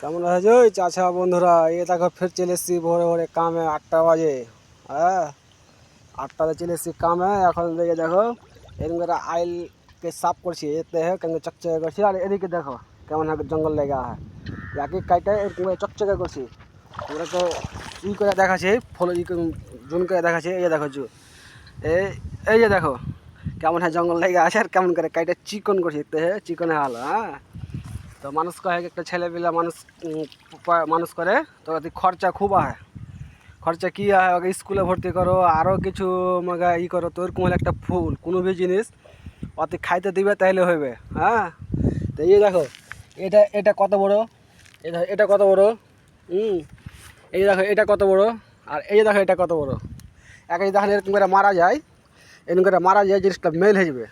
কেমন আছে ওই চাচা বন্ধুরা? এ দেখো ফের চলে এসেছি ভোরে ভোরে কামে, 8টা বাজে। হ্যাঁ, 8টাতে চলে এসেছি কামে। এখন দেখে দেখো এরকম করে আইলকে সাফ করছি, এতে কেমন চকচকে করছি। আর এদিকে দেখো কেমন জঙ্গল লেগা হয়, একই কাইটে এরকম করে চকচকে করছি। তোমরা তো ই করে দেখাচ্ছে, ফলো জুন করে দেখাচ্ছে। এই যে দেখো এই এই যে দেখো কেমন হয় জঙ্গল লেগে আছে, আর কেমন করে কাইটে চিকন করছি, চিকনে হালো। হ্যাঁ, তো মানুষ কহে একটা ছেলেপিলা মানুষ করে, তো ওদের খরচা খুব হয়। খরচা কি হয়, ওকে স্কুলে ভর্তি করো, আরও কিছু আমাকে ই করো, তো ওরকম হলে একটা ফুল কোনো ভি জিনিস অতি খাইতে দিবে তাইলে হইবে। হ্যাঁ, তো এই দেখো এটা এটা কত বড়, এটা এটা কত বড়। এই দেখো এটা কত বড়, আর এই দেখো এটা কত বড়। এক যখন এরকম করে মারা যায়, এরকম করে মারা যায়, জিনিসটা মেল হয়ে যাবে।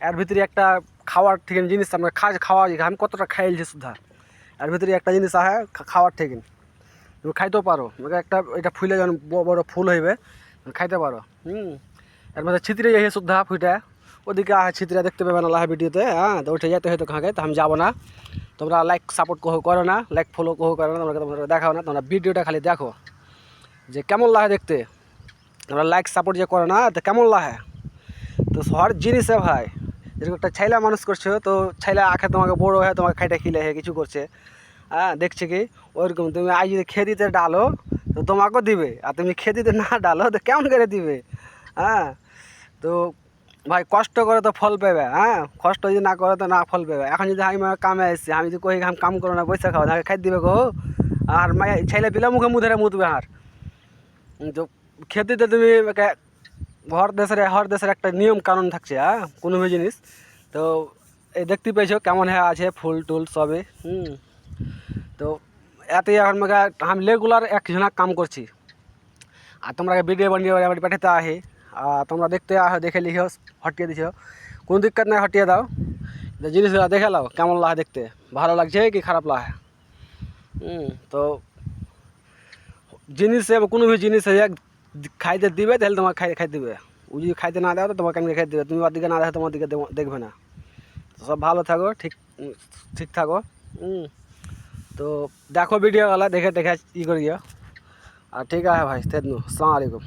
এর ভিতরে একটা খাওয়ার ঠিক জিনিস আমরা খাওয়া আমি কতটা খাইলছি সুদ্ধা। এর ভিতরে একটা জিনিস আহে খাওয়ার ঠিক তুমি খাইতেও পারো, একটা এটা ফুলে যখন বড় ফুল হইবে খাইতে পারো। এর মধ্যে ছিতরে যাই সুদ্ধা ফুইটা, ওদিকে আহে ছিতরে দেখতে পাবে না ভিডিওতে। হ্যাঁ, তো উঠে যেতে হয়তো খাঁকে, তো আমি যাবো না। তোমরা লাইক সাপোর্ট করো না, লাইক ফলো করো না, তোমরা দেখাও না, তোমরা ভিডিওটা খালি দেখো যে কেমন লাগে দেখতে। তোমরা লাইক সাপোর্ট যে করো না, তো কেমন লাগে। তো হর জিনিসে ভাই, যেরকম একটা ছাইলা মানুষ করছো, তো ছাইলা আখে তোমাকে বড় হয়ে তোমাকে খাইটা খিলে কিছু করছে। হ্যাঁ, দেখছি কি ওইরকম তুমি আজ যদি খেদিতে ডালো তো তোমাকেও দিবে, আর তুমি খেদিতে না ডালো তো কেমন করে দিবে। হ্যাঁ, তো ভাই কষ্ট করে তো ফল পেবে। হ্যাঁ, কষ্ট যদি না করে তো না ফল পেবে। এখন যদি আমি কামে এসেছি, আমি যদি কই আমি কাম করো না পয়সা খাও, তাকে খাই দিবে গো। আর মাই ছেলে পিলা মুখে মুধে মুতবে। আর তো খেদিতে তুমি হর দেশের একটা নিয়ম কানুন থাকছে। হ্যাঁ, কোনো জিনিস তো এই দেখতে পেয়েছো কেমন হয়ে আছে ফুল টুল সবে। তো এতে এখন আমি রেগুলার একজনা কাম করছি, আর তোমরা ভিডিও বানিয়ে পাঠাতে আহে, আর তোমরা দেখতে দেখে লিখো, হটিয়ে দিছো, কোনো দিক্কত নাই, হটিয়ে দাও। জিনিসগুলো দেখে লাও কেমন লাগে দেখতে, ভালো লাগছে কি খারাপ লাগে। তো জিনিসে কোনো জিনিস খাইতে দিবে তাহলে তোমাকে খাই দিবে। ও যদি খাইতে না দেয় তো তোমাকে কেমনি খাই দেবে, তুমি ওর দিকে না দেখো তোমার দিকে দেখবে না। সব ভালো থাকো, ঠিক থাকো। তো দেখো ভিডিওগুলো দেখে ই করিও। আর ঠিক আছে ভাই, আসসালামু আলাইকুম।